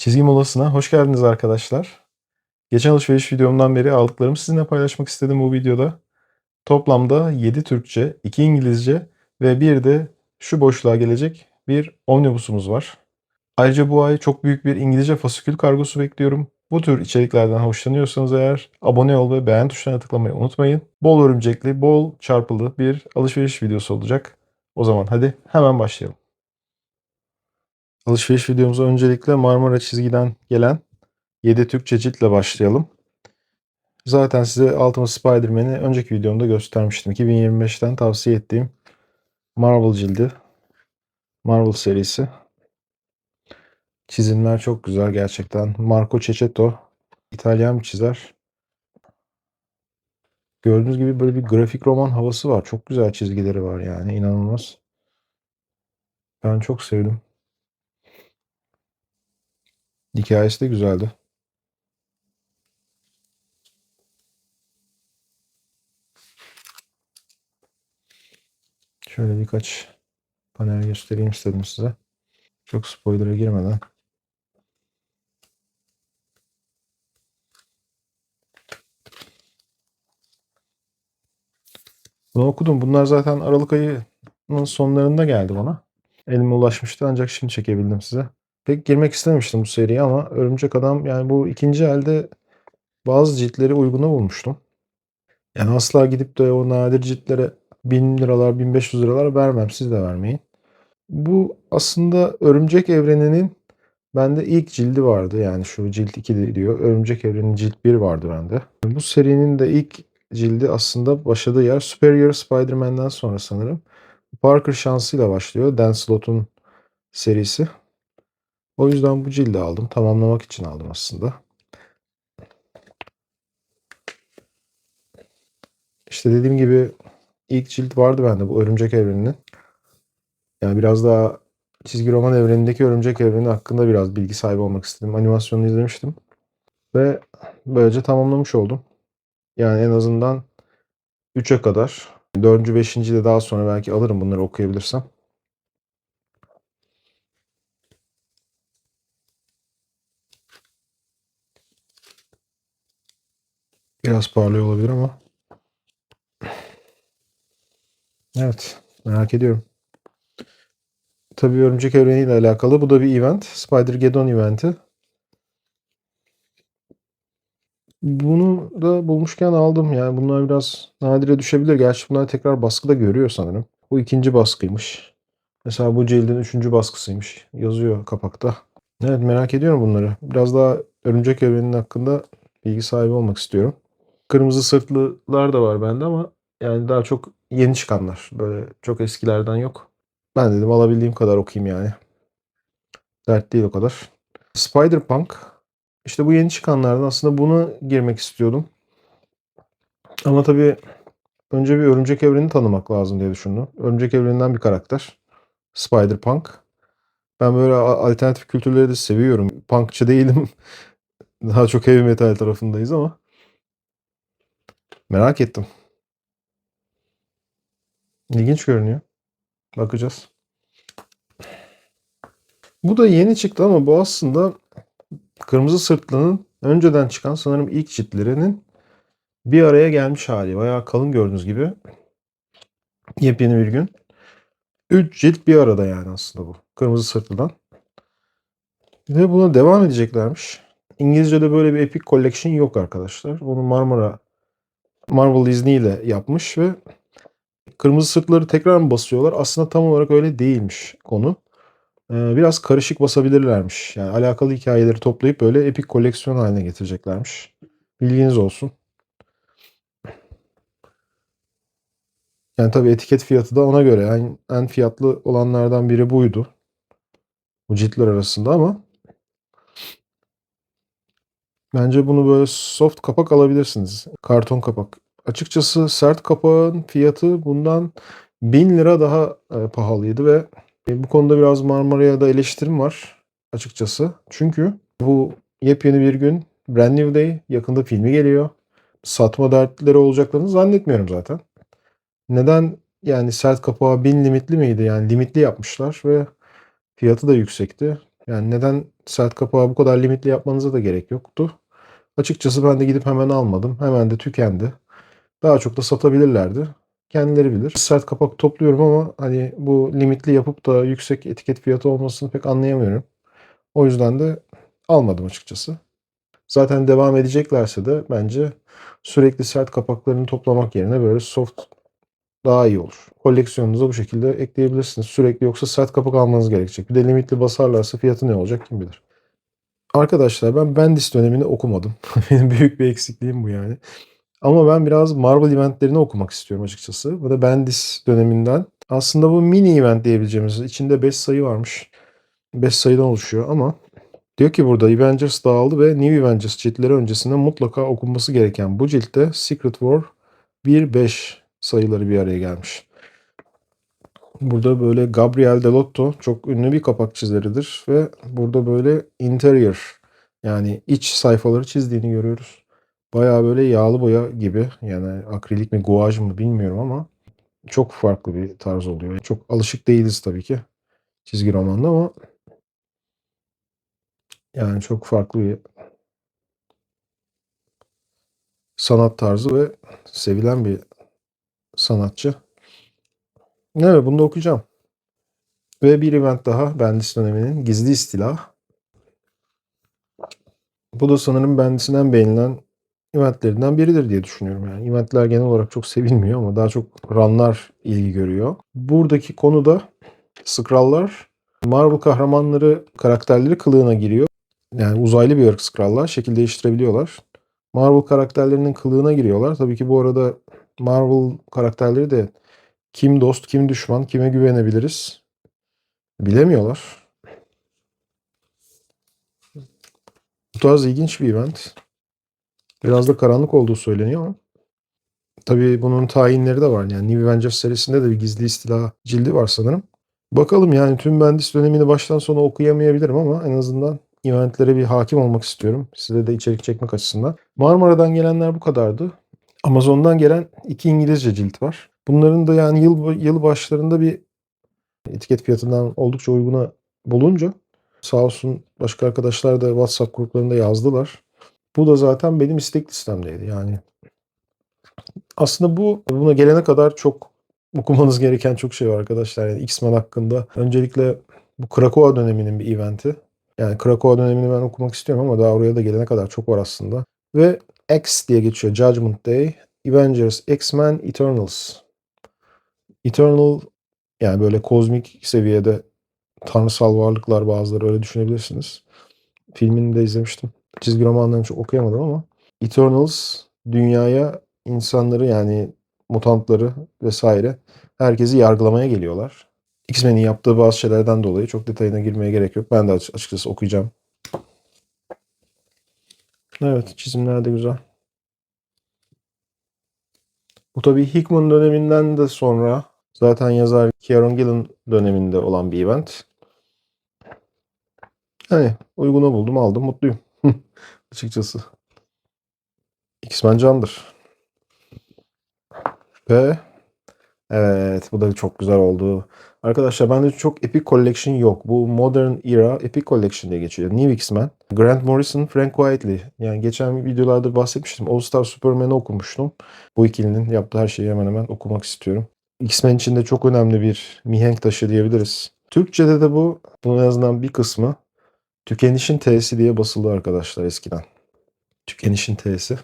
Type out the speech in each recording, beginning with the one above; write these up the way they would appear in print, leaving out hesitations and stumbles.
Çizgi molasına hoş geldiniz arkadaşlar. Geçen alışveriş videomdan beri aldıklarımı sizinle paylaşmak istedim bu videoda. Toplamda 7 Türkçe, 2 İngilizce ve bir de şu boşluğa gelecek bir omnibusumuz var. Ayrıca bu ay çok büyük bir İngilizce fasikül kargosu bekliyorum. Bu tür içeriklerden hoşlanıyorsanız eğer abone ol ve beğen tuşlarına tıklamayı unutmayın. Bol örümcekli, bol çarpılı bir alışveriş videosu olacak. O zaman hadi hemen başlayalım. Alışveriş videomuza öncelikle Marmara çizgiden gelen 7 Türkçe ciltle başlayalım. Zaten size Ultimate Spider-Man'i önceki videomda göstermiştim. 2025'ten tavsiye ettiğim Marvel cildi. Marvel serisi. Çizimler çok güzel gerçekten. Marco Cecchetto İtalyan bir çizer. Gördüğünüz gibi böyle bir grafik roman havası var. Çok güzel çizgileri var yani inanılmaz. Ben çok sevdim. Hikayesi de güzeldi. Şöyle birkaç panel göstereyim istedim size. Çok spoiler'a girmeden. Bunu okudum. Bunlar zaten Aralık ayının sonlarında geldi bana. Elime ulaşmıştı ancak şimdi çekebildim size. Pek girmek istememiştim bu seriye ama Örümcek Adam yani bu ikinci elde bazı ciltleri uyguna bulmuştum. Yani asla gidip de o nadir ciltlere 1000 liralar 1500 liralar vermem, siz de vermeyin. Bu aslında Örümcek Evreni'nin bende ilk cildi vardı, yani şu cilt 2 diyor. Örümcek Evreni'nin cilt 1 vardı bende. Bu serinin de ilk cildi aslında başladığı yer Superior Spider-Man'den sonra sanırım. Parker şansıyla başlıyor. Dan Slott'un serisi. O yüzden bu cildi aldım. Tamamlamak için aldım aslında. İşte dediğim gibi ilk cilt vardı bende bu Örümcek Evreni'nin. Yani biraz daha çizgi roman evrenindeki Örümcek Evreni hakkında biraz bilgi sahibi olmak istedim. Animasyonunu izlemiştim. Ve böylece tamamlamış oldum. Yani en azından 3'e kadar. 4. 5. de daha sonra belki alırım bunları okuyabilirsem. Biraz parlıyor olabilir ama. Evet, merak ediyorum. Tabii Örümcek Evreni ile alakalı bu da bir event. Spider-Geddon eventi. Bunu da bulmuşken aldım. Yani bunlar biraz nadire düşebilir. Gerçi bunlar tekrar baskıda görüyor sanırım. Bu ikinci baskıymış. Mesela bu cildin üçüncü baskısıymış. Yazıyor kapakta. Evet, merak ediyorum bunları. Biraz daha Örümcek Evreni'nin hakkında bilgi sahibi olmak istiyorum. Kırmızı sırtlılar da var bende ama yani daha çok yeni çıkanlar. Böyle çok eskilerden yok. Ben dedim alabildiğim kadar okuyayım yani. Dert değil o kadar. Spider-Punk. İşte bu yeni çıkanlardan aslında buna girmek istiyordum. Ama tabii önce bir Örümcek Evreni tanımak lazım diye düşündüm. Örümcek Evreni'nden bir karakter. Spider-Punk. Ben böyle alternatif kültürleri de seviyorum. Punkçı değilim. Daha çok heavy metal tarafındayız ama merak ettim. İlginç görünüyor. Bakacağız. Bu da yeni çıktı ama bu aslında Kırmızı Sırtlı'nın önceden çıkan sanırım ilk ciltlerinin bir araya gelmiş hali. Bayağı kalın gördüğünüz gibi. Yepyeni bir gün. 3 cilt bir arada yani aslında bu. Kırmızı Sırtlı'dan. Ve buna devam edeceklermiş. İngilizce'de böyle bir Epic Collection yok arkadaşlar. Onu Marvel izniyle yapmış ve Kırmızı Sırtları tekrar mı basıyorlar? Aslında tam olarak öyle değilmiş konu. Biraz karışık basabilirlermiş. Yani alakalı hikayeleri toplayıp böyle epik koleksiyon haline getireceklermiş. Bilginiz olsun. Yani tabii etiket fiyatı da ona göre. Yani en fiyatlı olanlardan biri buydu. Bu ciltler arasında ama bence bunu böyle soft kapak alabilirsiniz. Karton kapak. Açıkçası sert kapağın fiyatı bundan 1000 lira daha pahalıydı ve bu konuda biraz Marmara'ya da eleştirim var açıkçası. Çünkü bu yepyeni bir gün, Brand New Day, yakında filmi geliyor. Satma dertleri olacaklarını zannetmiyorum zaten. Neden yani sert kapağı 1000 limitli miydi? Yani limitli yapmışlar ve fiyatı da yüksekti. Yani neden sert kapağı bu kadar limitli yapmanıza da gerek yoktu. Açıkçası ben de gidip hemen almadım. Hemen de tükendi. Daha çok da satabilirlerdi. Kendileri bilir. Sert kapak topluyorum ama hani bu limitli yapıp da yüksek etiket fiyatı olmasını pek anlayamıyorum. O yüzden de almadım açıkçası. Zaten devam edeceklerse de bence sürekli sert kapaklarını toplamak yerine böyle soft daha iyi olur. Koleksiyonunuza bu şekilde ekleyebilirsiniz. Sürekli yoksa sert kapak almanız gerekecek. Bir de limitli basarlarsa fiyatı ne olacak kim bilir. Arkadaşlar ben Bendis dönemini okumadım. Benim büyük bir eksikliğim bu yani. Ama ben biraz Marvel eventlerini okumak istiyorum açıkçası. Bu da Bendis döneminden. Aslında bu mini event diyebileceğimiz. İçinde 5 sayı varmış. 5 sayıdan oluşuyor ama diyor ki burada Avengers dağıldı ve New Avengers ciltleri öncesinde mutlaka okunması gereken bu ciltte Secret War 1-5 sayıları bir araya gelmiş. Burada böyle Gabriel Delotto çok ünlü bir kapak çizeridir ve burada böyle interior yani iç sayfaları çizdiğini görüyoruz. Bayağı böyle yağlı boya gibi yani akrilik mi guaj mı bilmiyorum ama çok farklı bir tarz oluyor. Çok alışık değiliz tabii ki çizgi romanda ama yani çok farklı bir sanat tarzı ve sevilen bir sanatçı. Evet bunu da okuyacağım. Ve bir event daha Bendis döneminin Gizli İstila. Bu da sanırım Bendis'in beğenilen eventlerinden biridir diye düşünüyorum. Yani eventler genel olarak çok sevilmiyor ama daha çok runlar ilgi görüyor. Buradaki konu da Skrullar. Marvel kahramanları karakterleri kılığına giriyor. Yani uzaylı bir ırk Skrullar. Şekil değiştirebiliyorlar. Marvel karakterlerinin kılığına giriyorlar. Tabii ki bu arada Marvel karakterleri de kim dost, kim düşman, kime güvenebiliriz bilemiyorlar. Bu tarz ilginç bir event. Biraz da karanlık olduğu söyleniyor ama tabii bunun tayinleri de var. Yani New Avengers serisinde de bir gizli istila cildi var sanırım. Bakalım yani tüm Bendis dönemini baştan sona okuyamayabilirim ama en azından eventlere bir hakim olmak istiyorum. Size de içerik çekmek açısından. Marmara'dan gelenler bu kadardı. Amazon'dan gelen 2 İngilizce cilt var. Bunların da yani yıl başlarında bir etiket fiyatından oldukça uyguna bulunca sağ olsun başka arkadaşlar da WhatsApp gruplarında yazdılar. Bu da zaten benim istek listemdeydi. Yani aslında buna gelene kadar çok okumanız gereken çok şey var arkadaşlar. Yani X-Men hakkında. Öncelikle bu Krakoa döneminin bir eventi. Yani Krakoa dönemini ben okumak istiyorum ama daha oraya da gelene kadar çok var aslında. Ve X diye geçiyor. Judgment Day. Avengers, X-Men, Eternals. Eternal yani böyle kozmik seviyede tanrısal varlıklar bazıları öyle düşünebilirsiniz. Filmini de izlemiştim. Çizgi romanlarını çok okuyamadım ama Eternals dünyaya insanları yani mutantları vesaire herkesi yargılamaya geliyorlar. X-Men'in yaptığı bazı şeylerden dolayı çok detayına girmeye gerek yok. Ben de açıkçası okuyacağım. Evet çizimler de güzel. Bu tabii Hickman döneminden de sonra zaten yazar Kieron Gillen döneminde olan bir event. Hani uyguna buldum aldım mutluyum. Açıkçası. X-Men candır. Ve evet bu da çok güzel oldu. Arkadaşlar bende çok Epic Collection yok. Bu Modern Era Epic Collection diye geçiyor. New X-Men. Grant Morrison, Frank Quitely. Yani geçen videolarda bahsetmiştim. All Star Superman'ı okumuştum. Bu ikilinin yaptığı her şeyi hemen hemen okumak istiyorum. X-Men için de çok önemli bir mihenk taşı diyebiliriz. Türkçe'de de bunun en azından bir kısmı Tükenişin T'si diye basıldı arkadaşlar eskiden. Tükenişin T'si.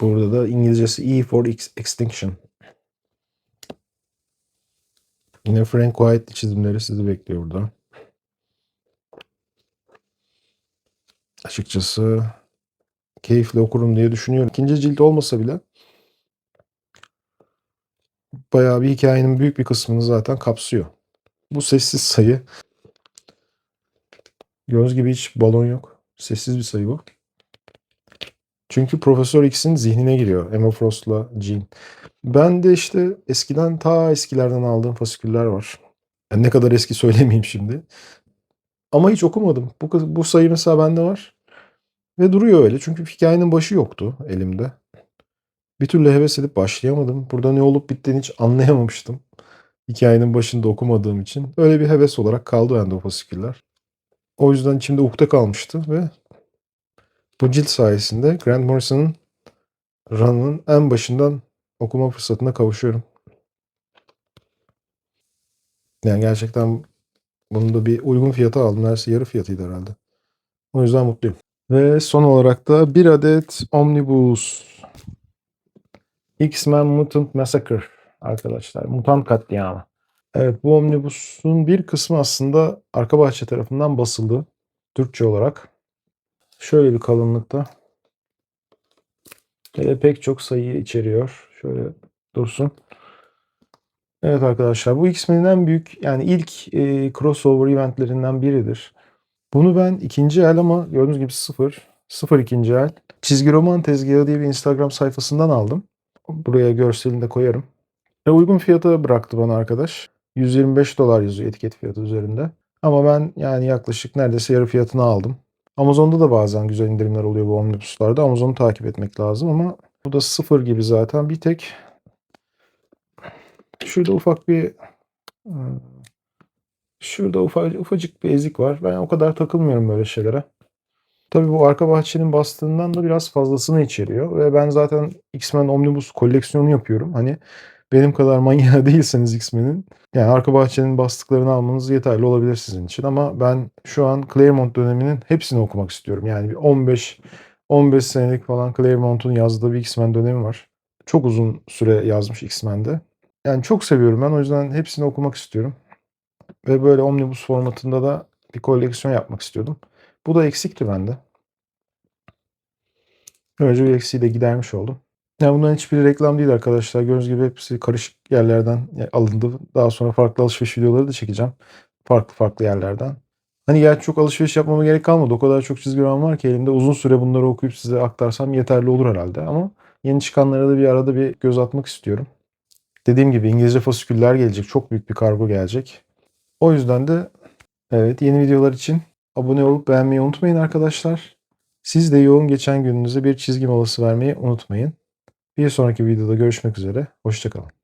Burada da İngilizcesi E for Extinction. Yine Frank White çizimleri sizi bekliyor burada. Açıkçası keyifle okurum diye düşünüyorum. İkinci cilt olmasa bile bayağı bir hikayenin büyük bir kısmını zaten kapsıyor. Bu sessiz sayı. Göz gibi hiç balon yok. Sessiz bir sayı bu. Çünkü Profesör X'in zihnine giriyor. Emma Frost'la Jean. Ben de işte ta eskilerden aldığım fasiküller var. Yani ne kadar eski söylemeyeyim şimdi. Ama hiç okumadım. Bu sayı mesela bende var. Ve duruyor öyle. Çünkü hikayenin başı yoktu elimde. Bir türlü heves edip başlayamadım. Burada ne olup bittiğini hiç anlayamamıştım. hikayenin başında okumadığım için. Öyle bir heves olarak kaldı bende o fasiküller. O yüzden içimde ukde kalmıştı ve bu cilt sayesinde Grant Morrison'ın run'ının en başından okuma fırsatına kavuşuyorum. Yani gerçekten bunu da bir uygun fiyata aldım. Neredeyse yarı fiyatıydı herhalde. O yüzden mutluyum. Ve son olarak da bir adet Omnibus. X-Men Mutant Massacre arkadaşlar. Mutant katliamı. Evet, bu Omnibus'un bir kısmı aslında arka bahçe tarafından basıldı. Türkçe olarak. Şöyle bir kalınlıkta. Ve pek çok sayıyı içeriyor. Şöyle dursun. Evet arkadaşlar, bu X-Men'in en büyük yani ilk crossover eventlerinden biridir. Bunu ben ikinci el ama gördüğünüz gibi sıfır ikinci el. Çizgi Roman Tezgahı diye bir Instagram sayfasından aldım. Buraya görselini de koyarım. Ve uygun fiyata bıraktı bana arkadaş. $125 yazıyor etiket fiyatı üzerinde. Ama ben yani yaklaşık neredeyse yarı fiyatını aldım. Amazon'da da bazen güzel indirimler oluyor bu omnibuslarda. Amazon'u takip etmek lazım ama bu da sıfır gibi zaten. Bir tek şurada ufak bir şurada ufacık bir ezik var. Ben o kadar takılmıyorum böyle şeylere. Tabii bu arka bahçenin bastığından da biraz fazlasını içeriyor. Ve ben zaten X-Men Omnibus koleksiyonu yapıyorum. Hani benim kadar manyağı değilseniz X-Men'in yani arka bahçenin bastıklarını almanız yeterli olabilir sizin için. Ama ben şu an Claremont döneminin hepsini okumak istiyorum. Yani bir 15 senelik falan Claremont'un yazdığı bir X-Men dönemi var. Çok uzun süre yazmış X-Men'de. Yani çok seviyorum ben. O yüzden hepsini okumak istiyorum. Ve böyle omnibus formatında da bir koleksiyon yapmak istiyordum. Bu da eksikti bende. Böylece bir eksiği de gidermiş oldum. Yani bunların hiçbiri reklam değil arkadaşlar. Gördüğünüz gibi hepsi karışık yerlerden alındı. Daha sonra farklı alışveriş videoları da çekeceğim. Farklı farklı yerlerden. Hani gerçi çok alışveriş yapmama gerek kalmadı. O kadar çok çizgi roman var ki elimde uzun süre bunları okuyup size aktarsam yeterli olur herhalde. Ama yeni çıkanlara da bir arada bir göz atmak istiyorum. Dediğim gibi İngilizce fasiküller gelecek. Çok büyük bir kargo gelecek. O yüzden de evet, yeni videolar için abone olup beğenmeyi unutmayın arkadaşlar. Siz de yoğun geçen gününüze bir çizgi molası vermeyi unutmayın. Bir sonraki videoda görüşmek üzere. Hoşça kalın.